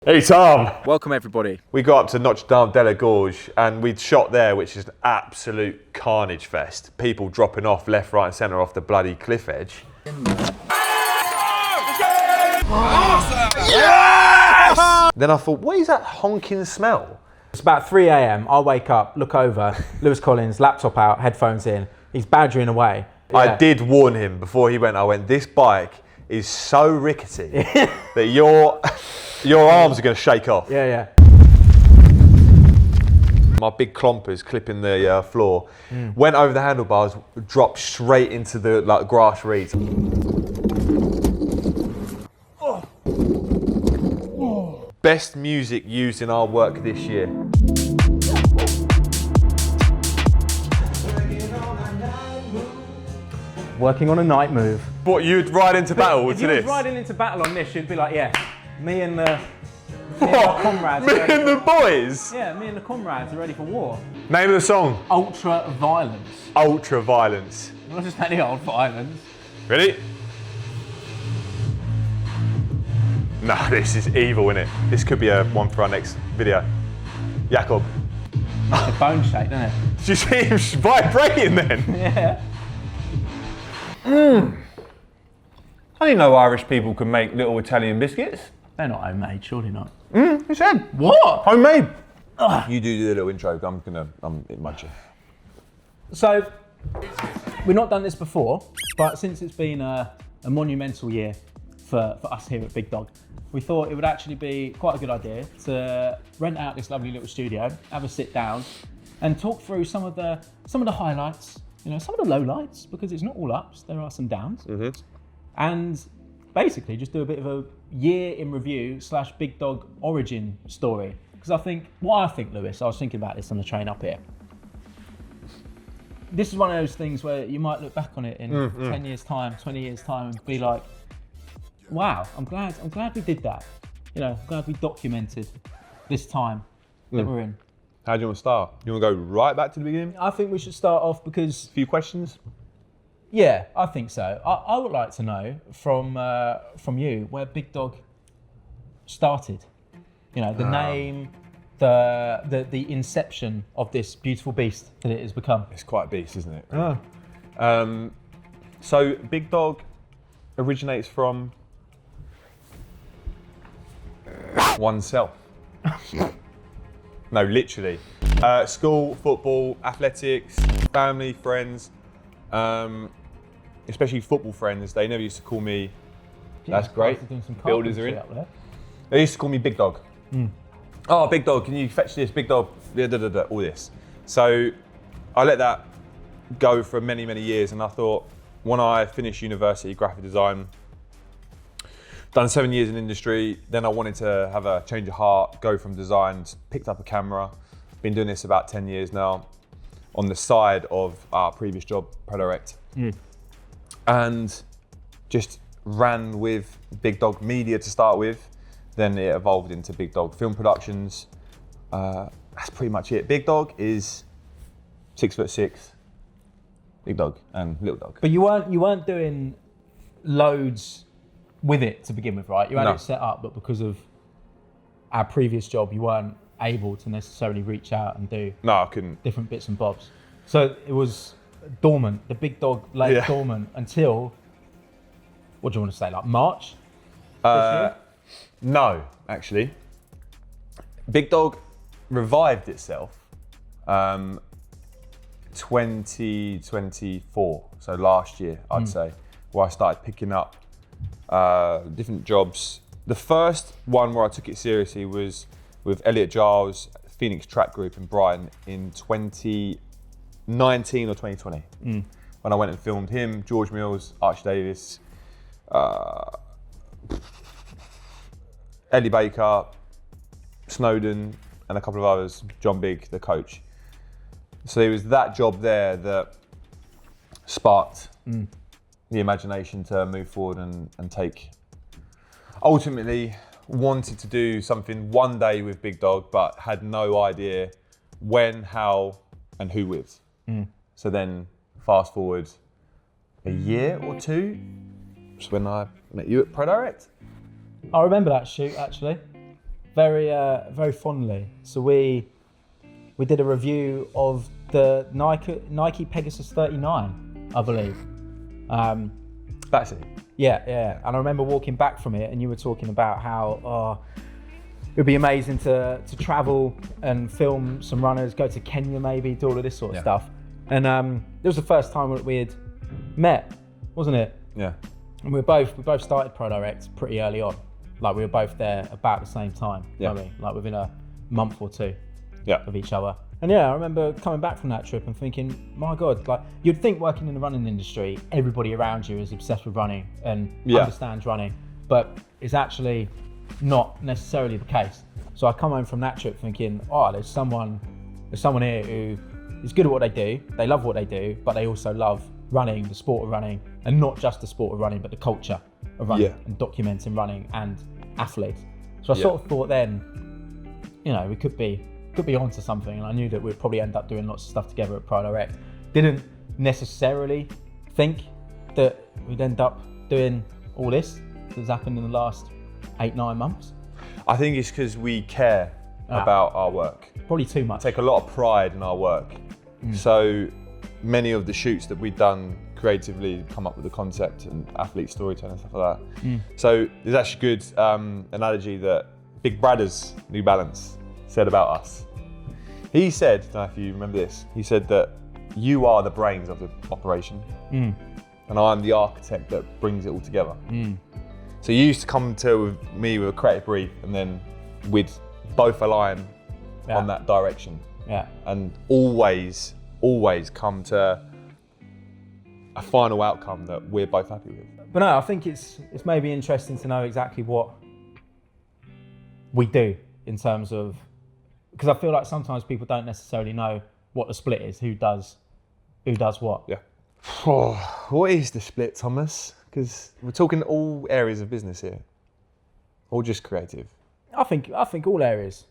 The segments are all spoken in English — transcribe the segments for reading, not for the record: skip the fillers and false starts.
Hey Tom! Welcome everybody. We got up to Notre Dame de la Gorge and we'd shot there, which is an absolute carnage fest. People dropping off left, right and centre off the bloody cliff edge. Yes! Then I thought, what is that honking smell? It's about 3 a.m. I wake up, look over, Lewis Collins, laptop out, headphones in. He's badgering away. Yeah. I did warn him before he went, I went, this bike is so rickety that your arms are going to shake off. Yeah. My big clompers clipping the floor, went over the handlebars, dropped straight into the grass reeds. Best music used in our work this year. Working on a night move. What, you'd ride into battle to If you this? was riding into battle on this, you'd be like, yeah, me and the comrades. Me and the boys? Yeah, me and the comrades are ready for war. Name of the song? Ultra violence. Ultra Violence. Not just any old violence. Ready? No, this is evil, innit? This could be one for our next video. Jakob. It's a bone shape, doesn't it? Did you see him vibrating then? Yeah. I didn't know Irish people could make little Italian biscuits. They're not homemade, surely not. You said. What? Homemade. You do the little intro, I'm munching. So, we've not done this before, but since it's been a monumental year for us here at BigDog, we thought it would actually be quite a good idea to rent out this lovely little studio, have a sit down, and talk through some of the highlights, some of the lowlights, because it's not all ups, there are some downs, and basically just do a bit of a year in review / BigDog origin story. Because I think, Lewis, I was thinking about this on the train up here. This is one of those things where you might look back on it in 10 years time, 20 years time and be like, wow, I'm glad we did that. I'm glad we documented this time that we're in. How do you want to start? You want to go right back to the beginning? I think we should start off because... A few questions? Yeah, I think so. I would like to know from you where BigDog started. The name, the inception of this beautiful beast that it has become. It's quite a beast, isn't it? So BigDog originates from oneself. No, literally. School, football, athletics, family, friends, especially football friends. They never used to call me, that's great, builders are in. They used to call me BigDog. Oh, BigDog, can you fetch this? BigDog, all this. So I let that go for many, many years, and I thought when I finished university, graphic design, done 7 years in industry, then I wanted to have a change of heart, go from design, picked up a camera. Been doing this about 10 years now on the side of our previous job, ProDirect. And just ran with BigDog Media to start with. Then it evolved into BigDog Film Productions. That's pretty much it. BigDog is 6'6", Big Dog and Little Dog. But you weren't doing loads with it to begin with, right? You had it set up, but because of our previous job, you weren't able to necessarily reach out and do I couldn't. Different bits and bobs. So it was dormant. The BigDog lay dormant until, what do you want to say, like March? No, actually. BigDog revived itself 2024, so last year, I'd say, where I started picking up different jobs. The first one where I took it seriously was with Elliot Giles, Phoenix Track Group in Brighton in 2019 or 2020. When I went and filmed him, George Mills, Archie Davis, Eddie Baker, Snowden, and a couple of others, John Big, the coach. So it was that job there that sparked the imagination to move forward and take. Ultimately, wanted to do something one day with BigDog, but had no idea when, how, and who with. So then, fast forward a year or two, was when I met you at ProDirect. I remember that shoot actually. very fondly. So we did a review of the Nike Pegasus 39, I believe. That's it. Yeah. And I remember walking back from it, and you were talking about how it would be amazing to travel and film some runners, go to Kenya maybe, do all of this sort of stuff. And it was the first time that we had met, wasn't it? Yeah. And we both started Pro Direct pretty early on. Like we were both there about the same time, like within a month or two of each other. And I remember coming back from that trip and thinking, my God, like you'd think working in the running industry, everybody around you is obsessed with running and understands running, but it's actually not necessarily the case. So I come home from that trip thinking, there's someone here who is good at what they do, they love what they do, but they also love running, the sport of running, and not just the sport of running, but the culture of running and documenting running and athletes. So I sort of thought then, we could be onto something, and I knew that we'd probably end up doing lots of stuff together at Pro Direct. Didn't necessarily think that we'd end up doing all this that's happened in the last 8-9 months. I think it's because we care about our work. Probably too much. Take a lot of pride in our work. So many of the shoots that we've done creatively come up with the concept and athlete storytelling and stuff like that. So there's actually a good analogy that Big Bradder's New Balance said about us. He said, I don't know if you remember this, he said that you are the brains of the operation and I'm the architect that brings it all together. So you used to come to me with a creative brief and then we'd both align on that direction. And always come to a final outcome that we're both happy with. But no, I think it's maybe interesting to know exactly what we do in terms of, because I feel like sometimes people don't necessarily know what the split is, who does what. Yeah. What is the split, Thomas? Because we're talking all areas of business here, or just creative. I think all areas.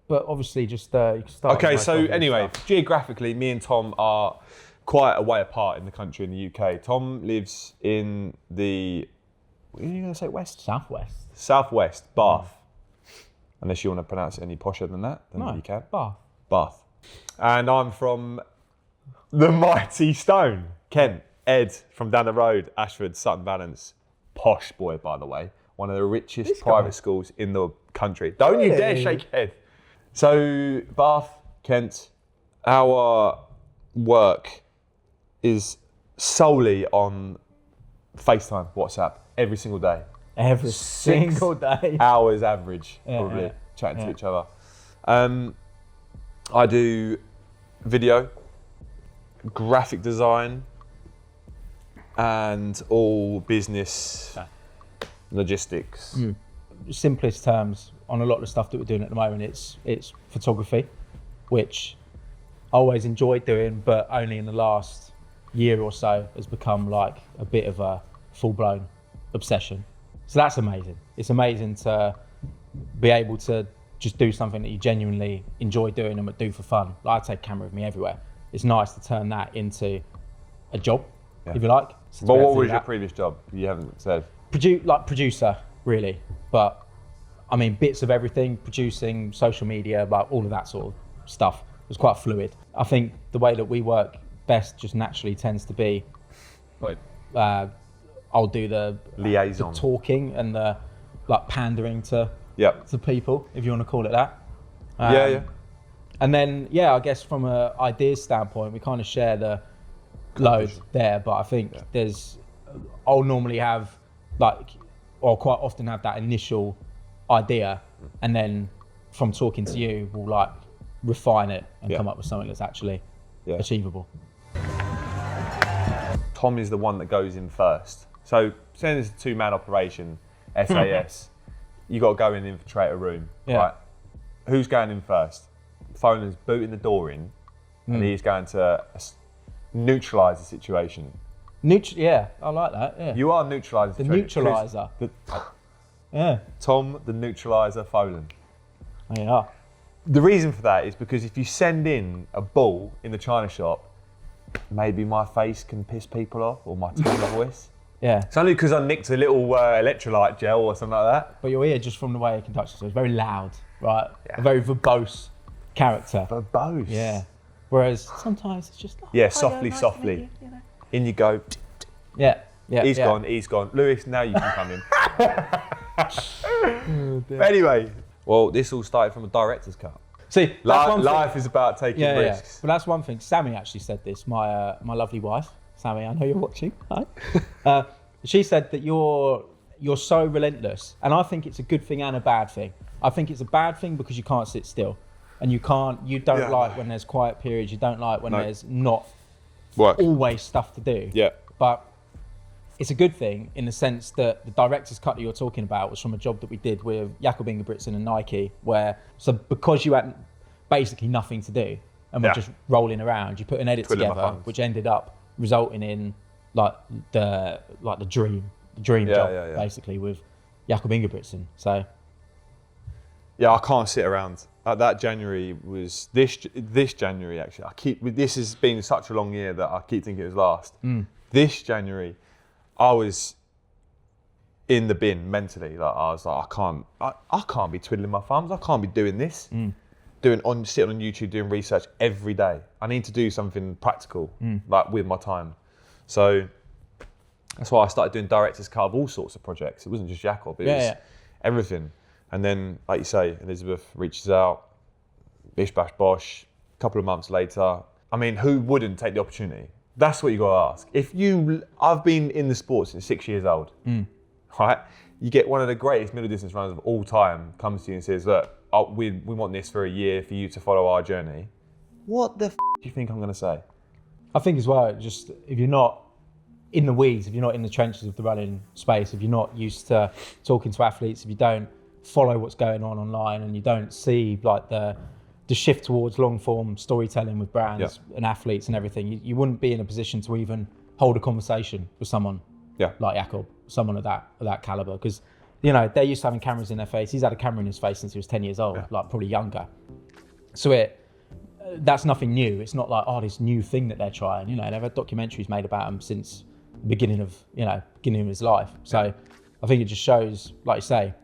But obviously just you can start. Okay, so anyway, geographically, me and Tom are quite a way apart in the country, in the UK. Tom lives in the, what are you going to say, west? Southwest, Bath. Unless you want to pronounce it any posher than that, then you can. Bath. And I'm from the mighty Stone, Kent. Ed from down the road, Ashford, Sutton Valence. Posh boy, by the way. One of the richest private schools in the country. Don't you dare shake your head. So, Bath, Kent, our work is solely on FaceTime, WhatsApp, every single day. Every single day. Hours average, probably, chatting to each other. I do video, graphic design, and all business logistics. Simplest terms, on a lot of the stuff that we're doing at the moment, it's photography, which I always enjoyed doing, but only in the last year or so has become like a bit of a full-blown obsession. So that's amazing. It's amazing to be able to just do something that you genuinely enjoy doing and would do for fun. Like, I take camera with me everywhere. It's nice to turn that into a job, if you like. So but what was your previous job? You haven't said. Producer, really. But I mean, bits of everything, producing, social media, like all of that sort of stuff. It was quite fluid. I think the way that we work best just naturally tends to be, I'll do the liaison, the talking and the pandering to people, if you want to call it that. And then, I guess from an ideas standpoint, we kind of share the load there, but I think I'll normally have or quite often have that initial idea, and then from talking to you, we'll refine it and come up with something that's actually achievable. Tom is the one that goes in first. So saying it's a two-man operation, SAS, you got to go in and infiltrate a room, right? Who's going in first? Phone's booting the door in, and he's going to neutralise the situation. I like that. Yeah. You are neutralising the neutraliser. Tom, the neutraliser Folan. Yeah. The reason for that is because if you send in a ball in the china shop, maybe my face can piss people off or my tone of voice. Yeah. It's only because I nicked a little electrolyte gel or something like that. But you'll hear just from the way he conducts himself, it's very loud, right? Yeah. A very verbose character. Verbose. Yeah. Whereas sometimes it's just softly. You know? In you go. Yeah. He's gone. Lewis, now you can come in. But anyway, well, this all started from a director's cut. See, life is about taking risks. Yeah. But that's one thing. Sammy actually said this. My lovely wife, Sammy. I know you're watching. Hi. She said that you're so relentless, and I think it's a good thing and a bad thing. I think it's a bad thing because you can't sit still, and you don't like when there's quiet periods. You don't like when there's not always stuff to do. Yeah. But it's a good thing in the sense that the director's cut that you're talking about was from a job that we did with Jakob Ingebrigtsen and Nike, so because you had basically nothing to do and we're just rolling around, you put an edit together, which ended up resulting in like the dream job basically with Jakob Ingebrigtsen. So yeah, I can't sit around. That January was this January actually. This has been such a long year that I keep thinking it was last. This January, I was in the bin mentally. Like I was like, I can't be twiddling my thumbs. I can't be doing this. Sitting on YouTube doing research every day. I need to do something practical, like with my time. So that's why I started doing director's cut of all sorts of projects. It wasn't just Jakob. It was everything. And then, like you say, Elizabeth reaches out, bish bash bosh. A couple of months later, I mean, who wouldn't take the opportunity? That's what you got to ask. I've been in the sport since 6 years old, right? You get one of the greatest middle distance runners of all time comes to you and says, look, we want this for a year for you to follow our journey. What the do you think I'm going to say? I think as well, just if you're not in the weeds, if you're not in the trenches of the running space, if you're not used to talking to athletes, if you don't follow what's going on online and you don't see like the shift towards long form storytelling with brands and athletes and everything, you wouldn't be in a position to even hold a conversation with someone like Jakob, someone of that caliber, because they're used to having cameras in their face. He's had a camera in his face since he was 10 years old, like probably younger. So that's nothing new. It's not like this new thing that they're trying. They've had documentaries made about him since the beginning of his life. So I think it just shows, like you say,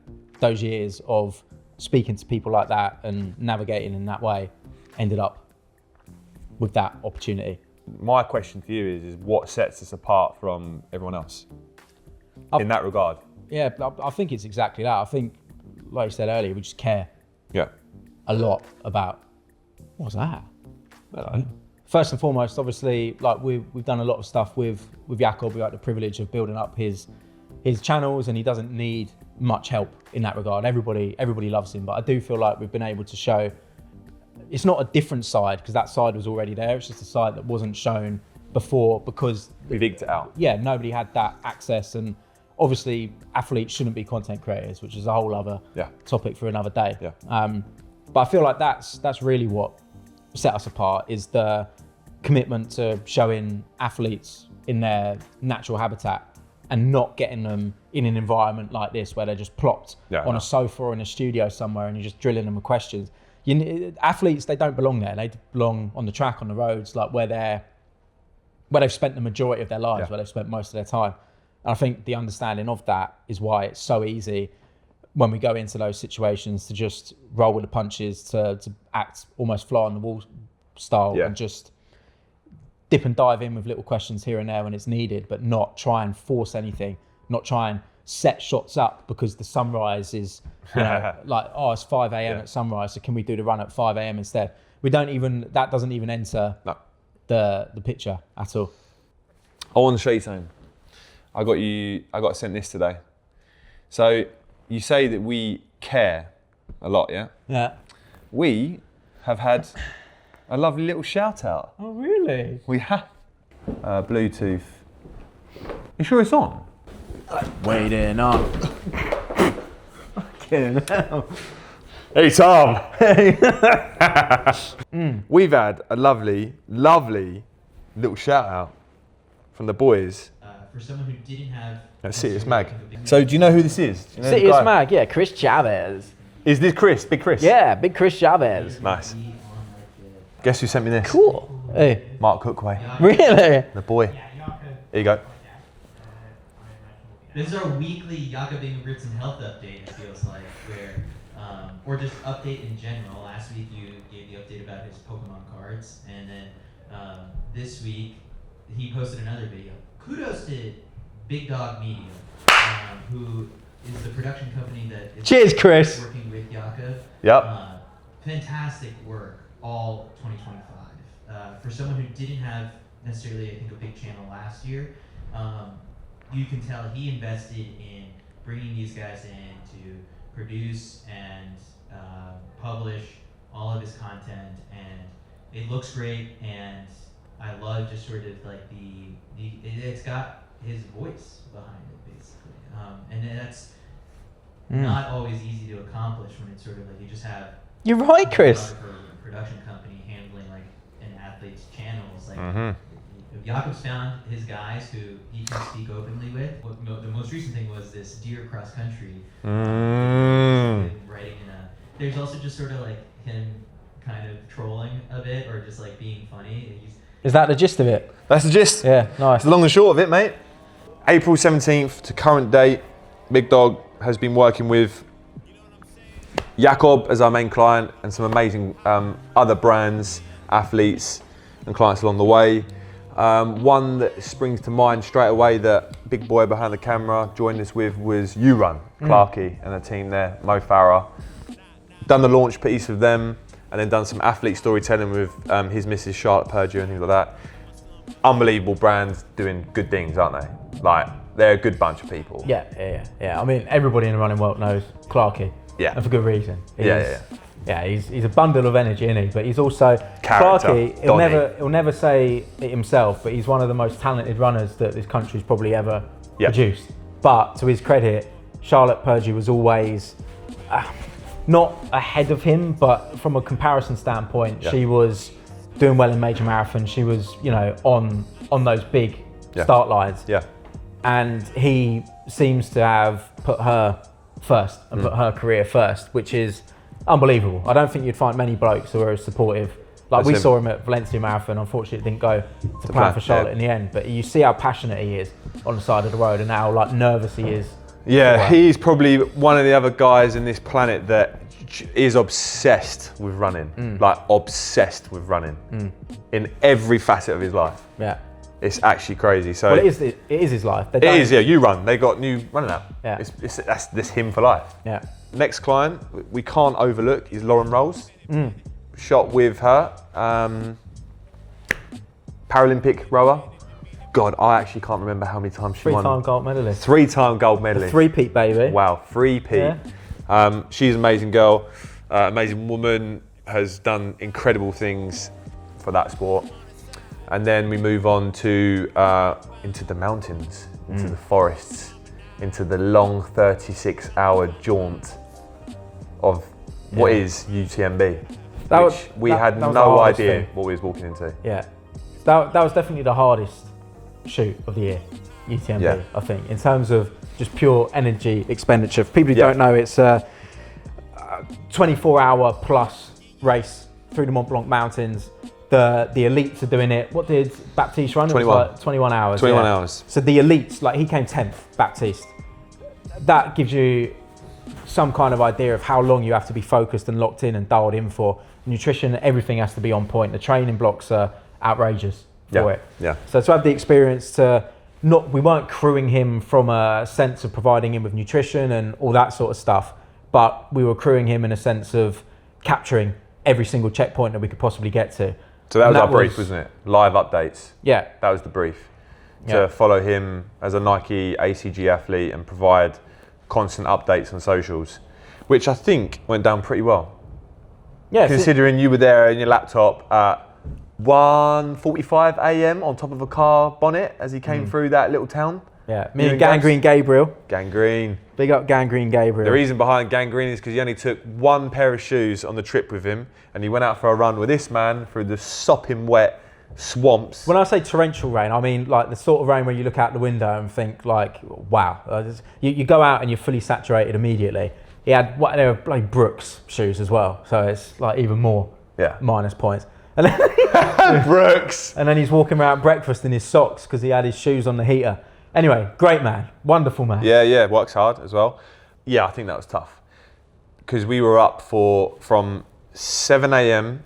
those years of speaking to people like that and navigating in that way ended up with that opportunity. My question for you is what sets us apart from everyone else in that regard? Yeah, I think it's exactly that. I think, like you said earlier, we just care a lot about what's that? First and foremost, obviously, like we've done a lot of stuff with Jakob. We had the privilege of building up his channels, and he doesn't need much help in that regard. Everybody loves him, but I do feel like we've been able to show it's not a different side, because that side was already there. It's just a side that wasn't shown before because we've eked it out. Yeah, nobody had that access, and obviously athletes shouldn't be content creators, which is a whole other topic for another day. But I feel like that's really what set us apart, is the commitment to showing athletes in their natural habitat and not getting them in an environment like this where they're just plopped on a sofa or in a studio somewhere and you're just drilling them with questions. Athletes, they don't belong there. They belong on the track, on the roads, like where they've spent the majority of their lives, where they've spent most of their time. And I think the understanding of that is why it's so easy when we go into those situations to just roll with the punches, to act almost fly on the wall style and just dip and dive in with little questions here and there when it's needed, but not try and force anything, not try and set shots up because the sunrise is, it's 5 a.m. at sunrise, so can we do the run at 5 a.m. instead? That doesn't even enter the picture at all. I want to show you something. I got sent this today. So you say that we care a lot, yeah? Yeah. We have had a lovely little shout out. Oh, really? We have. Bluetooth. You sure it's on? Waiting up. Fucking hell. Hey, Tom. We've had a lovely, lovely little shout out from the boys. For someone who didn't have... Serious Mag. So do you know who this is? Do you know Serious Mag, yeah, Chris Chavez. Is this Chris? Big Chris? Yeah, Big Chris Chavez. Nice. Guess who sent me this? Cool. Hey. Mark Cookway. Really? The boy. Here you go. This is our weekly Jakob Ingebrigtsen health update, it feels like, where, or just update in general. Last week you gave the update about his Pokemon cards, and then this week he posted another video. Kudos to BigDog Media, who is the production company that is Cheers, Chris. working with Jakob. Yep. Fantastic work, all 2025. For someone who didn't have necessarily, I think, a big channel last year, you can tell he invested in bringing these guys in to produce and publish all of his content, and it looks great, and I love just sort of like it's got his voice behind it, basically. And that's not always easy to accomplish when it's sort of like you just have You're right, Chris. a production company handling like an athlete's channels. Like Jakob's found his guys who he can speak openly with. The most recent thing was this deer cross country. Writing in a. There's also just sort of like him kind of trolling a bit or just like being funny. Is that the gist of it? That's the gist. Yeah, nice. It's the long and short of it, mate. April 17th to current date, BigDog has been working with Jakob as our main client and some amazing other brands, athletes and clients along the way. One that springs to mind straight away that big boy behind the camera joined us with was YouRun, Clarkey and the team there, Mo Farah. Done the launch piece with them and then done some athlete storytelling with his missus Charlotte Purdue and things like that. Unbelievable brands doing good things, aren't they? Like, they're a good bunch of people. Yeah. I mean, everybody in the running world knows Clarkey. Yeah. And for good reason. Yeah. Yeah, he's a bundle of energy, isn't he? But he's also Character, Clarkey. He'll never say it himself, but he's one of the most talented runners that this country's probably ever produced. But to his credit, Charlotte Purdue was always not ahead of him, but from a comparison standpoint, she was doing well in major marathons. She was, on those big start lines. Yeah. And he seems to have put her first and put her career first, which is unbelievable. I don't think you'd find many blokes who are as supportive. Like we saw him at Valencia Marathon. Unfortunately, it didn't go to plan for Charlotte in the end. But you see how passionate he is on the side of the road and how nervous he is. Yeah, he's probably one of the other guys in this planet that is obsessed with running. Like obsessed with running in every facet of his life. Yeah. It's actually crazy. So well, it is his life. It is, yeah. YouRun. They got new running app. Yeah. That's him for life. Yeah. Next client we can't overlook is Lauren Rolls. Shot with her, Paralympic rower. God, I actually can't remember how many times she won. 3-time gold medalist. 3-time gold medalist. 3-peat baby. Wow, 3-peat. Yeah. She's an amazing girl, amazing woman. Has done incredible things for that sport. And then we move on to into the mountains, into the forests, into the long 36-hour jaunt of what is UTMB, which we had no idea what we was walking into. Yeah, that was definitely the hardest shoot of the year, UTMB, I think, in terms of just pure energy expenditure. For people who don't know, it's a 24-hour plus race through the Mont Blanc mountains. The elites are doing it. What did Baptiste run? 21. It was like 21 hours. 21 hours. So the elites, like he came 10th, Baptiste. That gives you some kind of idea of how long you have to be focused and locked in and dialed in for. Nutrition, everything has to be on point. The training blocks are outrageous for it. Yeah. So to have the experience we weren't crewing him from a sense of providing him with nutrition and all that sort of stuff, but we were crewing him in a sense of capturing every single checkpoint that we could possibly get to. So that was our brief, wasn't it? Live updates. Yeah. That was the brief. To follow him as a Nike ACG athlete and provide constant updates on socials, which I think went down pretty well. Yeah. Considering you were there in your laptop at 1:45 a.m. on top of a car bonnet as he came through that little town. Yeah, me and Gangrene Gabriel. Gangrene. Big up Gangrene Gabriel. The reason behind Gangrene is because he only took one pair of shoes on the trip with him and he went out for a run with this man through the sopping wet swamps. When I say torrential rain, I mean like the sort of rain where you look out the window and think like, wow. You go out and you're fully saturated immediately. He had they were like Brooks shoes as well, so it's like even more minus points. And then Brooks. And then he's walking around breakfast in his socks because he had his shoes on the heater. Anyway, great man, wonderful man. Yeah, works hard as well. Yeah, I think that was tough because we were up from 7 a.m.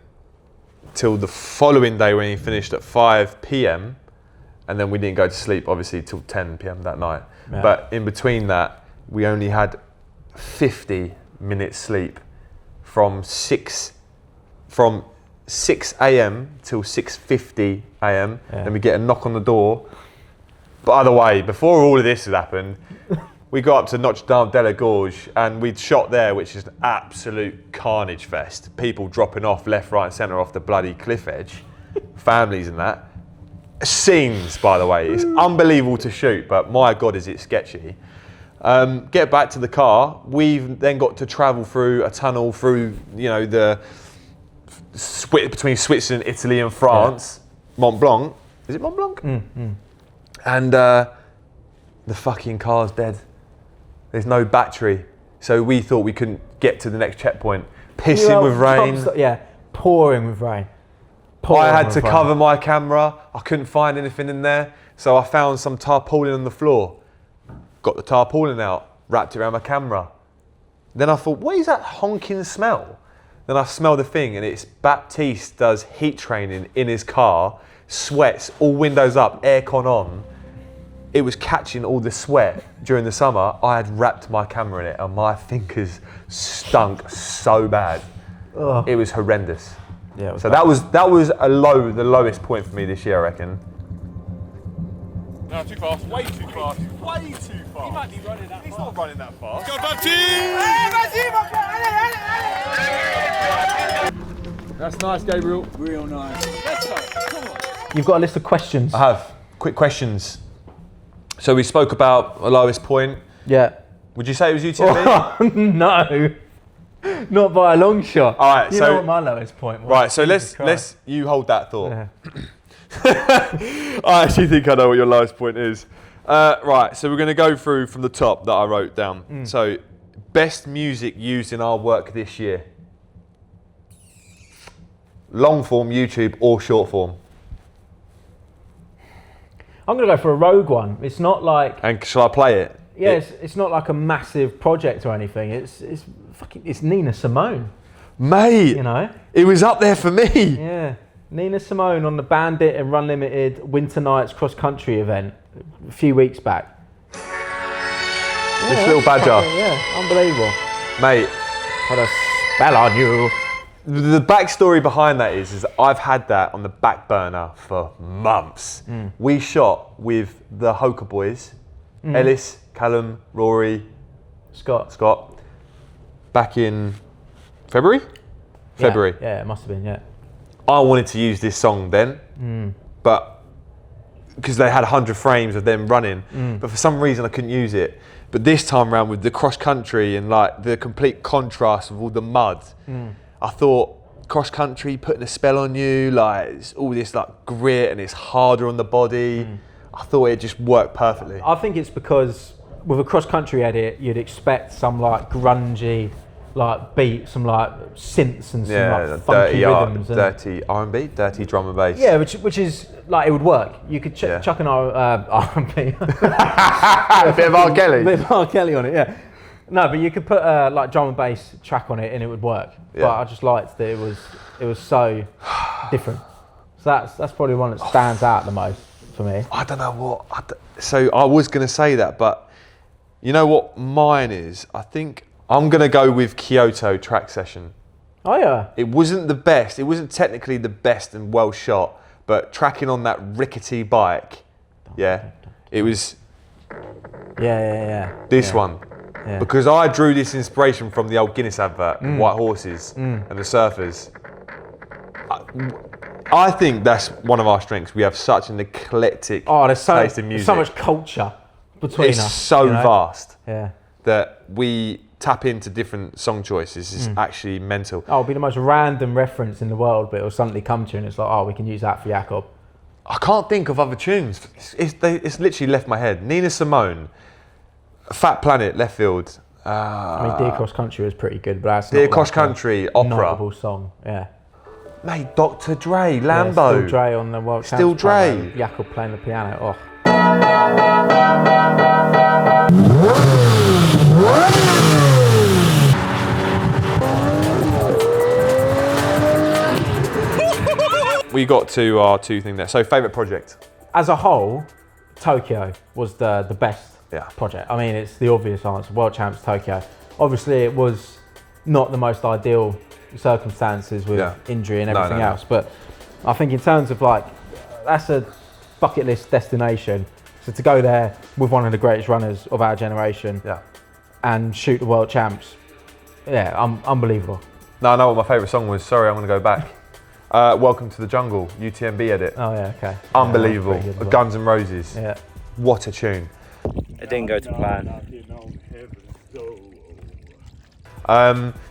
till the following day when he finished at 5 p.m. and then we didn't go to sleep obviously till 10 p.m. that night. Yeah. But in between that, we only had 50 minutes sleep from 6 a.m. till 6:50 a.m. Yeah. Then we get a knock on the door. By the way, before all of this had happened, we got up to Notre Dame de la Gorge and we'd shot there, which is an absolute carnage fest. People dropping off left, right and centre off the bloody cliff edge. Families and that. Scenes, by the way. It's unbelievable to shoot, but my God, is it sketchy. Get back to the car. We've then got to travel through a tunnel through, the between Switzerland, Italy and France. Yeah. Mont Blanc. Is it Mont Blanc? And the fucking car's dead. There's no battery. So we thought we couldn't get to the next checkpoint. Pissing with rain. Pouring with rain. I had to cover my camera. I couldn't find anything in there. So I found some tarpaulin on the floor. Got the tarpaulin out, wrapped it around my camera. Then I thought, what is that honking smell? Then I smell the thing and it's Baptiste does heat training in his car, sweats, all windows up, aircon on. It was catching all the sweat during the summer. I had wrapped my camera in it and my fingers stunk so bad. Ugh. It was horrendous. Yeah. So that was the lowest point for me this year, I reckon. No, too fast. Way too fast. Way too fast. He might be running that fast. He's not running that fast. Go Baptiste! That's nice, Gabriel. Real nice. Let's go. Come on. You've got a list of questions. I have. Quick questions. So we spoke about a lowest point. Yeah. Would you say it was UTMB? Oh, no. Not by a long shot. All right, you know what my lowest point was. Right, so let's you hold that thought. Yeah. I actually think I know what your lowest point is. Right, so we're going to go through from the top that I wrote down. So, best music used in our work this year. Long form YouTube or short form? I'm going to go for a rogue one. It's not like... And shall I play it? Yeah, it's not like a massive project or anything. It's Nina Simone. Mate, it was up there for me. Yeah, Nina Simone on the Bandit and Run Limited Winter Nights cross country event a few weeks back. This little badger. Yeah, unbelievable. Mate. Put a spell on you. The backstory behind that is I've had that on the back burner for months. We shot with the Hoka boys, Ellis, Callum, Rory, Scott, back in February? February. Yeah, it must have been, yeah. I wanted to use this song then, but because they had 100 frames of them running, but for some reason I couldn't use it. But this time around with the cross country and like the complete contrast of all the mud, I thought cross country putting a spell on you, like it's all this like grit and it's harder on the body. I thought it just worked perfectly. I think it's because with a cross country edit, you'd expect some like grungy, like beat, some like synths and some like funky rhythms, dirty R&B, dirty drum and bass. Yeah, which is like it would work. You could chuck an R&B, a bit of R. Kelly, a bit of R. Kelly on it. Yeah, no, but you could put like drum and bass track on it and it would work. Yeah. But I just liked that it was so different. So that's probably one that stands out the most for me. I don't know what. So I was going to say that, but you know what mine is? I think I'm going to go with Kyoto Track Session. Oh yeah. It wasn't the best. It wasn't technically the best and well shot, but tracking on that rickety bike, it was. Yeah. This one. Yeah. Because I drew this inspiration from the old Guinness advert, White Horses and the Surfers. I think that's one of our strengths. We have such an eclectic taste in music. There's so much culture between us. It's so vast that we tap into different song choices. It's actually mental. It'll be the most random reference in the world, but it'll suddenly come to you and it's like, we can use that for Jakob. I can't think of other tunes. It's literally left my head. Nina Simone, Fat Planet, left field. I mean, Dear Cross Country was pretty good, but that's Dear not Cross like Country, a opera. notable song, yeah. Mate, Dr. Dre, Lambo. Yeah, Still Dre on the World Still Dre. Jakob playing the piano. We got to our 2 thing there. So favourite project? As a whole, Tokyo was the best project. I mean, it's the obvious answer, World Champs Tokyo. Obviously, it was not the most ideal circumstances with injury and everything else, but I think in terms of like, that's a bucket list destination. So to go there with one of the greatest runners of our generation and shoot the World Champs, unbelievable. No, I know what my favourite song was. Sorry, I'm going to go back. Welcome to the Jungle, UTMB edit. Oh yeah, okay. Unbelievable. Yeah, Guns N' Roses. Yeah. What a tune. It didn't go to plan.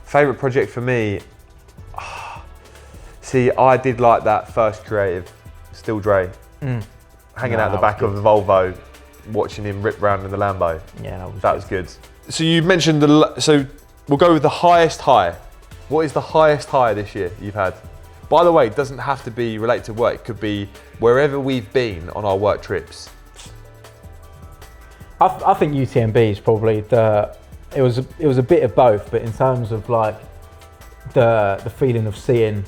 Favourite project for me? See, I did like that first creative, Still Dre. Hanging out the back of the Volvo, watching him rip round in the Lambo. Yeah, that was good. So you mentioned so we'll go with the highest high. What is the highest high this year you've had? By the way, it doesn't have to be related to work. It could be wherever we've been on our work trips. I think UTMB is probably it was a bit of both, but in terms of like the feeling of seeing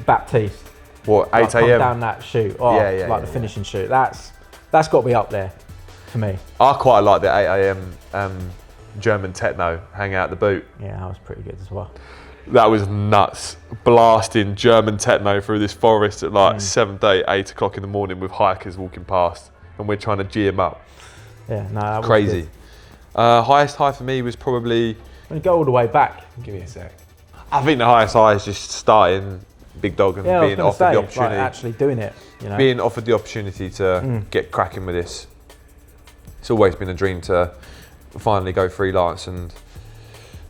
Baptiste. What, 8 like, come a.m? down that shoot, the finishing shoot. That's got to be up there for me. I quite like the 8 a.m. German techno, hang out the boot. Yeah, that was pretty good as well. That was nuts. Blasting German techno through this forest at like 7:30, 8 o'clock in the morning with hikers walking past, and we're trying to G them up. Yeah, no, that was crazy. Good. Highest high for me was probably. When you go all the way back. Give me a sec. I think the highest high is just starting BigDog and being offered the opportunity. Like actually doing it, you know. Being offered the opportunity to get cracking with this. It's always been a dream to finally go freelance, and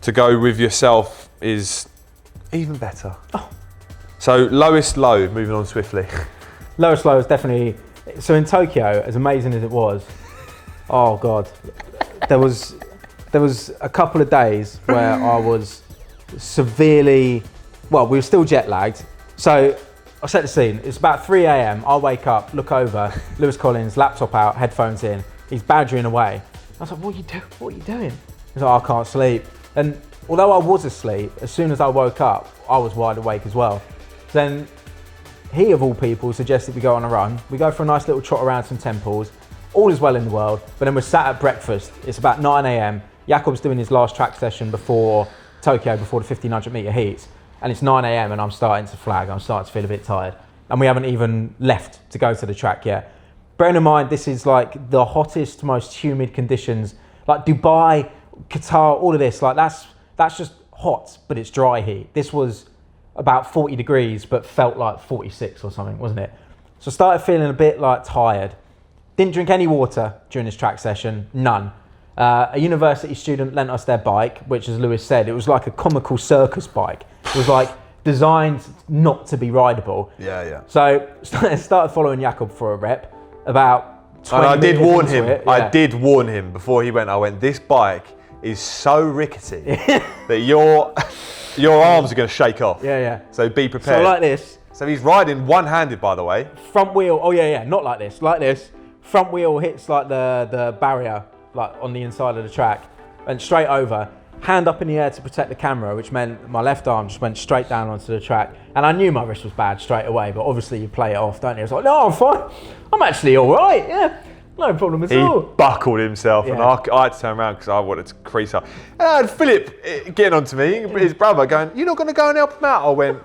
to go with yourself is even better. Oh. So lowest low, moving on swiftly. Lowest low is definitely, so in Tokyo, as amazing as it was, oh God, there was a couple of days where I was severely, well, we were still jet lagged. So I'll set the scene. It's about 3 a.m. I wake up, look over, Lewis Collins, laptop out, headphones in. He's badgering away. I was like, what are you doing? He's like, I can't sleep. And although I was asleep, as soon as I woke up, I was wide awake as well. Then he, of all people, suggested we go on a run. We go for a nice little trot around some temples. All is well in the world, but then we're sat at breakfast. It's about 9 a.m. Jakob's doing his last track session before Tokyo, before the 1500 metre heats. And it's 9 a.m. and I'm starting to flag. I'm starting to feel a bit tired. And we haven't even left to go to the track yet. Bearing in mind, this is like the hottest, most humid conditions. Like Dubai, Qatar, all of this, like that's just hot, but it's dry heat. This was about 40 degrees, but felt like 46 or something, wasn't it? So I started feeling a bit like tired. Didn't drink any water during this track session, none. A university student lent us their bike, which, as Lewis said, it was like a comical circus bike. It was like designed not to be rideable. Yeah. So I started following Jakob for a rep. About 20 and I did minutes warn into him. it, I did warn him before he went. I went, this bike is so rickety that your arms are going to shake off. Yeah. So be prepared. So like this. So he's riding one-handed, by the way. Front wheel. Oh yeah. Not like this. Like this. Front wheel hits like the barrier, like on the inside of the track, and straight over. Hand up in the air to protect the camera, which meant my left arm just went straight down onto the track. And I knew my wrist was bad straight away, but obviously you play it off, don't you? It's like, no, I'm fine. I'm actually all right. Yeah, no problem at all. He buckled himself, and I had to turn around because I wanted to crease up. And I had Philip getting onto me, his brother, going, "You're not going to go and help him out?" I went,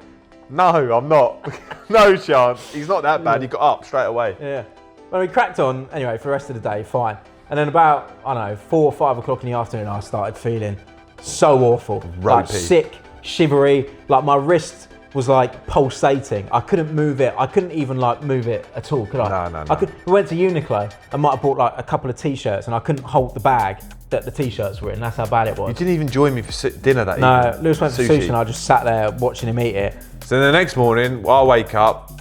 "No, I'm not. No chance. He's not that bad." He got up straight away. Yeah. Well, we cracked on anyway for the rest of the day, fine. And then about, I don't know, 4 or 5 o'clock in the afternoon, I started feeling so awful. Ropey. Like sick, shivery, like my wrist was like pulsating. I couldn't move it. I couldn't even like move it at all, could I? No. We went to Uniqlo. I might have bought like a couple of t-shirts and I couldn't hold the bag that the t-shirts were in. That's how bad it was. You didn't even join me for dinner that evening. No, Lewis went for sushi and I just sat there watching him eat it. So the next morning, I wake up,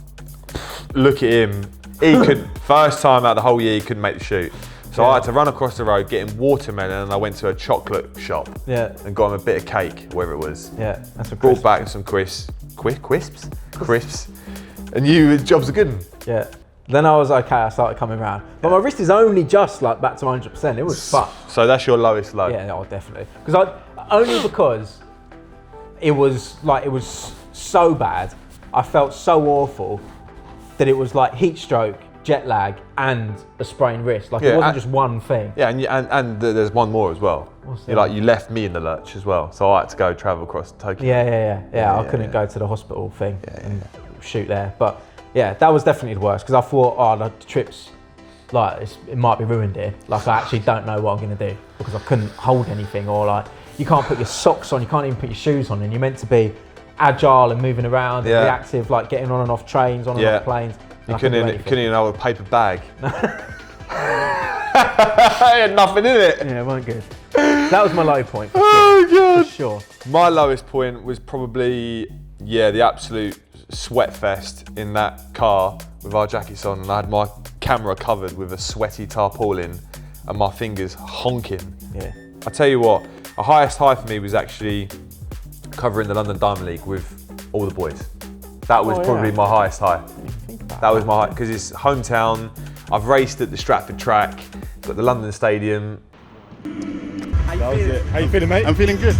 look at him. He couldn't, first time out the whole year, he couldn't make the shoot. So I had to run across the road, get him watermelon, and I went to a chocolate shop. Yeah. And got him a bit of cake, whatever it was. Yeah, that's a Brought back some crisps. And you, jobs are good. Yeah. Then I was okay, I started coming around. But my wrist is only just like back to 100%. It was fucked. So that's your lowest low? Yeah, no, definitely. Only because it was so bad. I felt so awful that it was like heat stroke, jet lag, and a sprained wrist. Like it wasn't just one thing. Yeah, and there's one more as well. You left me in the lurch as well, so I had to go travel across Tokyo. Yeah. I couldn't go to the hospital thing and shoot there. But yeah, that was definitely the worst because I thought, the trip's like it might be ruined here. Like I actually don't know what I'm gonna do because I couldn't hold anything, or like you can't put your socks on, you can't even put your shoes on, and you're meant to be agile and moving around and reactive, like getting on and off trains, on and off planes. You couldn't even have a paper bag. I had nothing in it. Yeah, it weren't good. That was my low point. God. For sure. My lowest point was probably the absolute sweat fest in that car with our jackets on, and I had my camera covered with a sweaty tarpaulin and my fingers honking. Yeah. I tell you what, the highest high for me was actually covering the London Diamond League with all the boys. That was probably my highest high. That was my high, because it's hometown. I've raced at the Stratford track, got the London Stadium. That was it. How you feeling, mate? I'm feeling good.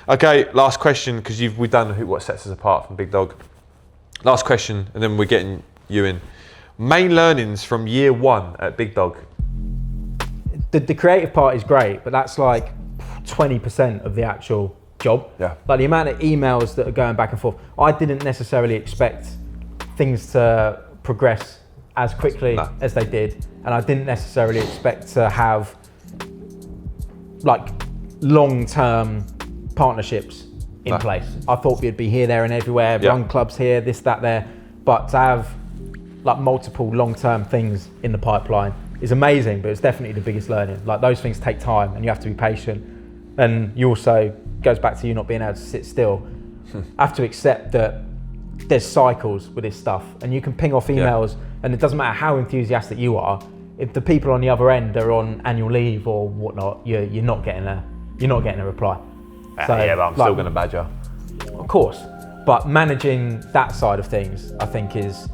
Okay, last question, because we've done what sets us apart from BigDog. Last question, and then we're getting you in. Main learnings from year one at BigDog. The creative part is great, but that's like 20% of the actual job. Yeah. Like the amount of emails that are going back and forth. I didn't necessarily expect things to progress as quickly as they did, and I didn't necessarily expect to have like long-term partnerships in place. I thought we'd be here, there, and everywhere. Run clubs here, this, that, there, but to have like multiple long-term things in the pipeline is amazing. But it's definitely the biggest learning. Like those things take time, and you have to be patient. And you also goes back to you not being able to sit still. Have to accept that there's cycles with this stuff, and you can ping off emails, and it doesn't matter how enthusiastic you are. If the people on the other end are on annual leave or whatnot, you're not getting a reply. So, but I'm still going to badger. Of course, but managing that side of things, I think, is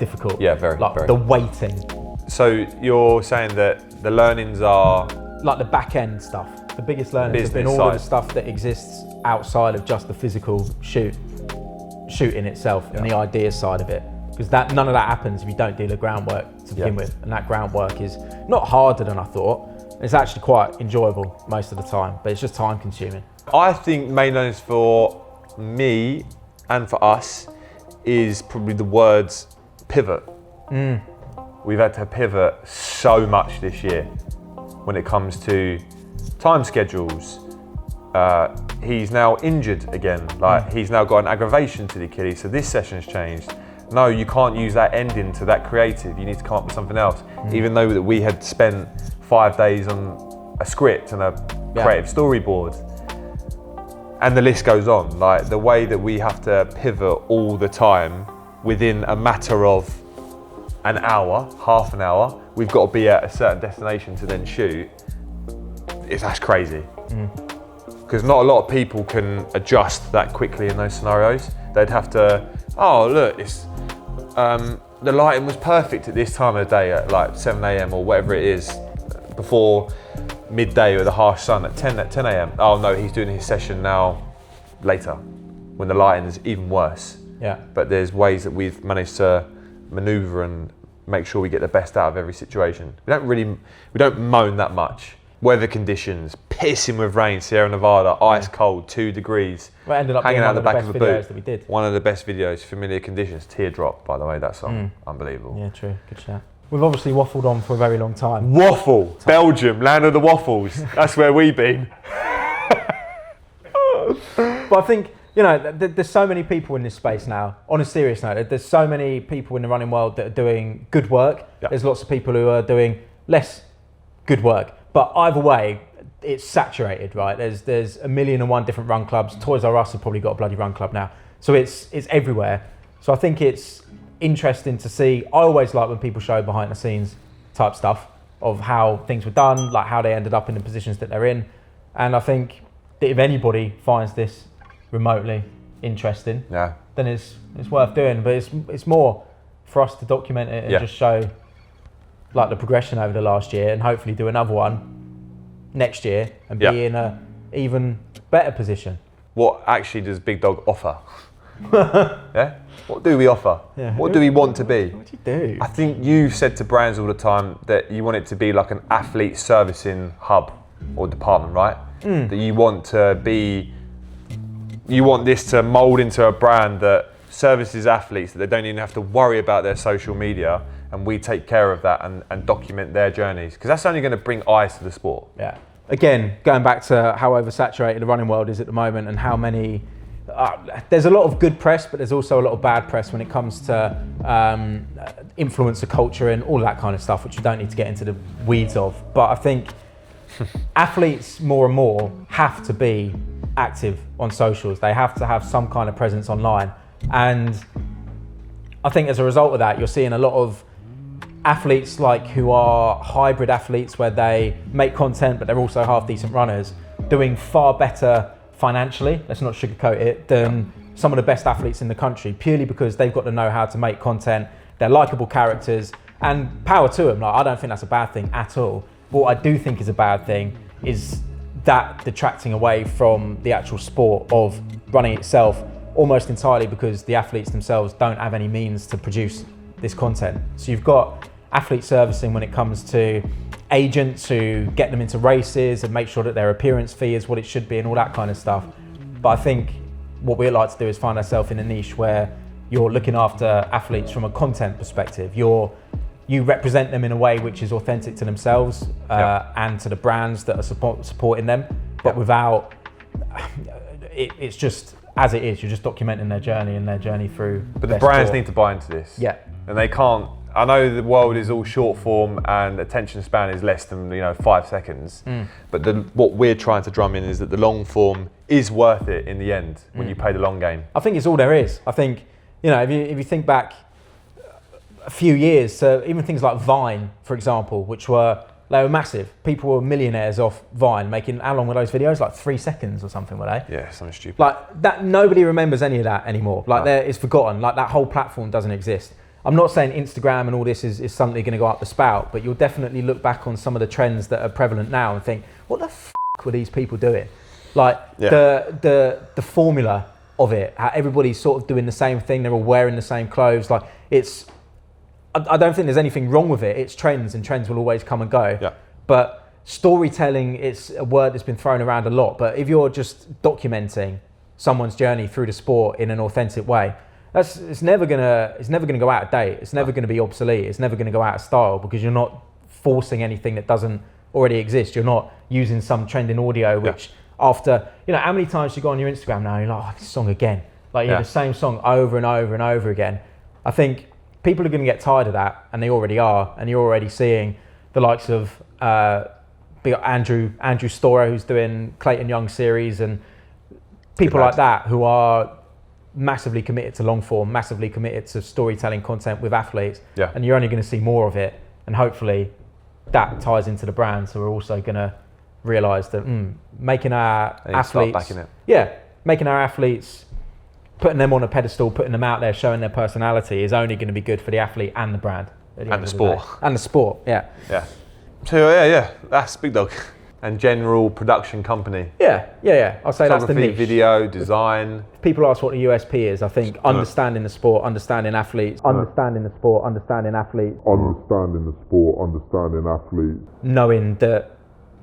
difficult. Yeah, very. The waiting. So you're saying that the learnings are like the back end stuff. The biggest learnings have been all of the stuff that exists outside of just the physical shooting itself and the idea side of it. Because none of that happens if you don't do the groundwork to begin with, and that groundwork is not harder than I thought. It's actually quite enjoyable most of the time, but it's just time consuming. I think main learnings for me and for us is probably the words pivot. We've had to pivot so much this year when it comes to time schedules. He's now injured again. He's now got an aggravation to the Achilles, so this session's changed. No, you can't use that ending to that creative. You need to come up with something else. Even though that we had spent 5 days on a script and a creative storyboard. And the list goes on. Like the way that we have to pivot all the time within a matter of an hour, half an hour, we've got to be at a certain destination to then shoot. That's crazy. Because not a lot of people can adjust that quickly in those scenarios. They'd have to, it's the lighting was perfect at this time of the day at like 7 a.m. or whatever it is, before midday with a harsh sun at 10 a.m. Oh no, he's doing his session now later when the lighting is even worse. Yeah. But there's ways that we've managed to maneuver and make sure we get the best out of every situation. We don't moan that much. Weather conditions, pissing with rain, Sierra Nevada, ice cold, 2 degrees. Well, ended up hanging being out the back of a boot. That we did. One of the best videos, familiar conditions, Teardrop, by the way, that song, unbelievable. Yeah, true, good shout. We've obviously waffled on for a very long time. Waffle, Belgium, land of the waffles. That's where we've been. But I think, there's so many people in this space now. On a serious note, there's so many people in the running world that are doing good work. Yeah. There's lots of people who are doing less good work. But either way, it's saturated, right? There's 1,000,001 different run clubs. Toys R Us have probably got a bloody run club now. So it's everywhere. So I think it's interesting to see. I always like when people show behind the scenes type stuff of how things were done, like how they ended up in the positions that they're in. And I think that if anybody finds this remotely interesting, then it's worth doing. But it's more for us to document it and just show like the progression over the last year, and hopefully do another one next year and be in a even better position. What actually does BigDog offer? What do we offer? What do we want to be? What do you do? I think you said to brands all the time that you want it to be like an athlete servicing hub or department, right? That you want this to mold into a brand that services athletes, that they don't even have to worry about their social media, and we take care of that and document their journeys, because that's only going to bring eyes to the sport. Yeah. Again, going back to how oversaturated the running world is at the moment, and how many there's a lot of good press, but there's also a lot of bad press when it comes to influencer culture and all that kind of stuff, which you don't need to get into the weeds of. But I think athletes more and more have to be active on socials. They have to have some kind of presence online. And I think as a result of that, you're seeing a lot of athletes who are hybrid athletes, where they make content, but they're also half decent runners, doing far better financially, let's not sugarcoat it, than some of the best athletes in the country, purely because they've got to know how to make content. They're likable characters, and power to them. I don't think that's a bad thing at all. But what I do think is a bad thing is that detracting away from the actual sport of running itself, almost entirely because the athletes themselves don't have any means to produce this content. So you've got athlete servicing when it comes to agents who get them into races and make sure that their appearance fee is what it should be and all that kind of stuff. But I think what we like to do is find ourselves in a niche where you're looking after athletes from a content perspective. You represent them in a way which is authentic to themselves and to the brands that are supporting them, but without, it's just as it is, you're just documenting their journey and their journey through. But the brands need to buy into this. Yeah. And they can't. I know the world is all short form and attention span is less than 5 seconds. But what we're trying to drum in is that the long form is worth it in the end when you play the long game. I think it's all there is. I think if you think back a few years, so even things like Vine, for example, which were massive. People were millionaires off Vine, making, how long were those videos? Like 3 seconds or something, were they? Yeah, something stupid. Like that, nobody remembers any of that anymore. It's forgotten. Like that whole platform doesn't exist. I'm not saying Instagram and all this is suddenly going to go up the spout, but you'll definitely look back on some of the trends that are prevalent now and think, what the f*** were these people doing? The formula of it, how everybody's sort of doing the same thing, they're all wearing the same clothes. I don't think there's anything wrong with it. It's trends, and trends will always come and go. Yeah. But storytelling, it's a word that's been thrown around a lot. But if you're just documenting someone's journey through the sport in an authentic way, it's never gonna go out of date. It's never gonna be obsolete. It's never gonna go out of style, because you're not forcing anything that doesn't already exist. You're not using some trending audio which after, how many times you go on your Instagram now, you're like, this song again. The same song over and over and over again. I think people are going to get tired of that, and they already are. And you're already seeing the likes of Andrew Storer, who's doing Clayton Young series, and people like that who are massively committed to long form, massively committed to storytelling content with athletes. Yeah. And you're only going to see more of it. And hopefully that ties into the brands who are also going to realise that making our athletes, making our athletes, putting them on a pedestal, putting them out there, showing their personality is only going to be good for the athlete and the brand. And the sport. And the sport, yeah. So that's BigDog. And general production company. Yeah. I'll say that's the niche. Video, design. If people ask what the USP is, I think understanding the sport, understanding athletes, understanding the sport, understanding athletes. Knowing that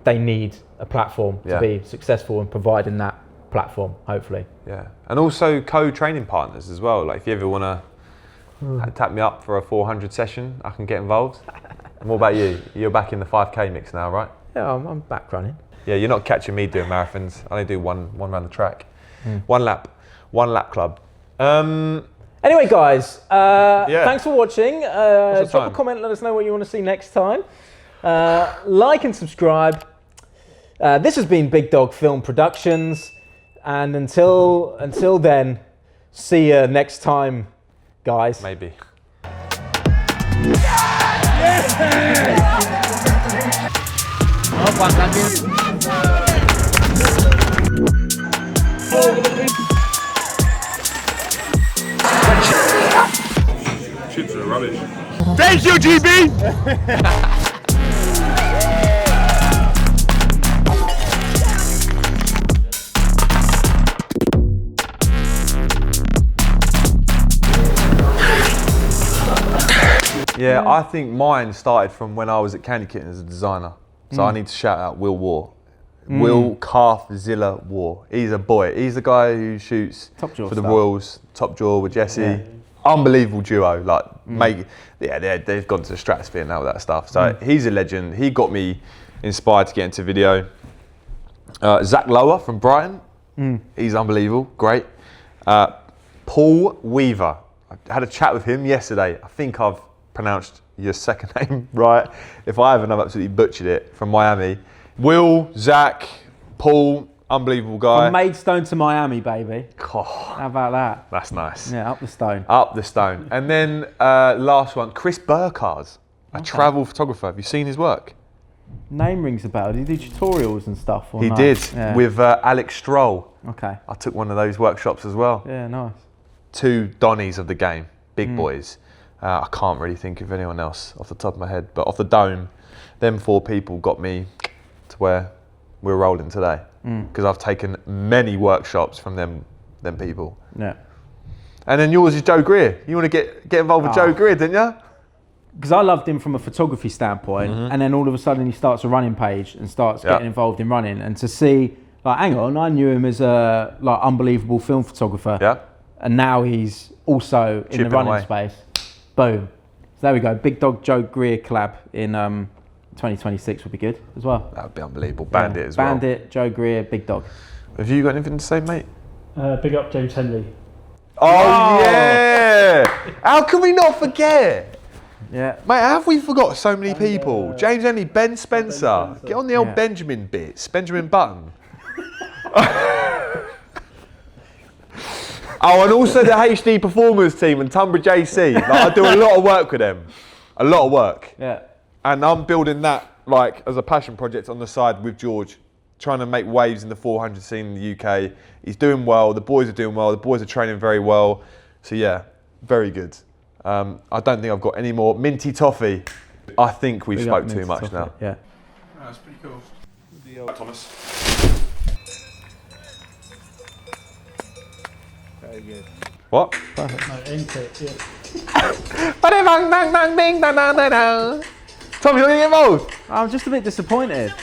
they need a platform to be successful and providing that platform, hopefully. Yeah. And also co-training partners as well. Like if you ever want to tap me up for a 400 session, I can get involved. And what about you? You're back in the 5K mix now, right? Yeah, I'm back running. Yeah, you're not catching me doing marathons. I only do one round the track. One lap club. Anyway, guys, thanks for watching. Drop a comment, let us know what you want to see next time. Like and subscribe. This has been BigDog Film Productions. And until then, see you next time, guys. Maybe. Chips are rubbish. Thank you, GB! Yeah, I think mine started from when I was at Candy Kitten as a designer. So I need to shout out Will War. Will Calfzilla War. He's a boy. He's the guy who shoots Top Jaw for the stuff. Royals, Top Jaw with Jesse. Yeah. Unbelievable duo. Like, they've gone to the stratosphere now with that stuff. So he's a legend. He got me inspired to get into video. Zach Lower from Brighton. He's unbelievable. Great. Paul Weaver. I had a chat with him yesterday. I think I've pronounced your second name right. If I haven't, I've absolutely butchered it. From Miami. Will, Zach, Paul, unbelievable guy. From Maidstone to Miami, baby. Oh, How about that? that's nice. Yeah, up the stone. Up the stone. And then last one, Chris Burkhardt, a travel photographer. Have you seen his work? Name rings a bell. Did he do tutorials and stuff? Or He no? did, Yeah. with Alex Stroll. Okay. I took one of those workshops as well. Yeah, nice. 2 Donnies of the game, big boys. I can't really think of anyone else off the top of my head, but off the dome, them 4 people got me to where we're rolling today. Because I've taken many workshops from them people. Yeah. And then yours is Joe Greer. You want to get involved with Joe Greer, didn't you? Because I loved him from a photography standpoint, and then all of a sudden he starts a running page and starts getting involved in running, and to see, like, hang on, I knew him as a unbelievable film photographer. Yeah. And now he's also in the Chipping running away. space. Boom. So there we go. Big Dog Joe Greer collab in 2026 would be good as well. That would be unbelievable. Bandit as well. Bandit, Joe Greer, Big Dog. Have you got anything to say, mate? Big up James Henley. Oh, yeah! How can we not forget? Yeah. Mate, have we forgot so many people? James Henley, Ben Spencer. Get on the old Benjamin bits. Benjamin Button. Oh, and also the HD Performers team and Tunbridge JC. Like, I do a lot of work with them. A lot of work. Yeah. And I'm building that as a passion project on the side with George, trying to make waves in the 400 scene in the UK. He's doing well. The boys are doing well. The boys are training very well. So yeah, very good. I don't think I've got any more. Minty Toffee. I think we've spoke too much now. Yeah. That's pretty cool. Thomas. Very good. What? No, intake, yeah. Tommy, you want to get involved? I'm just a bit disappointed.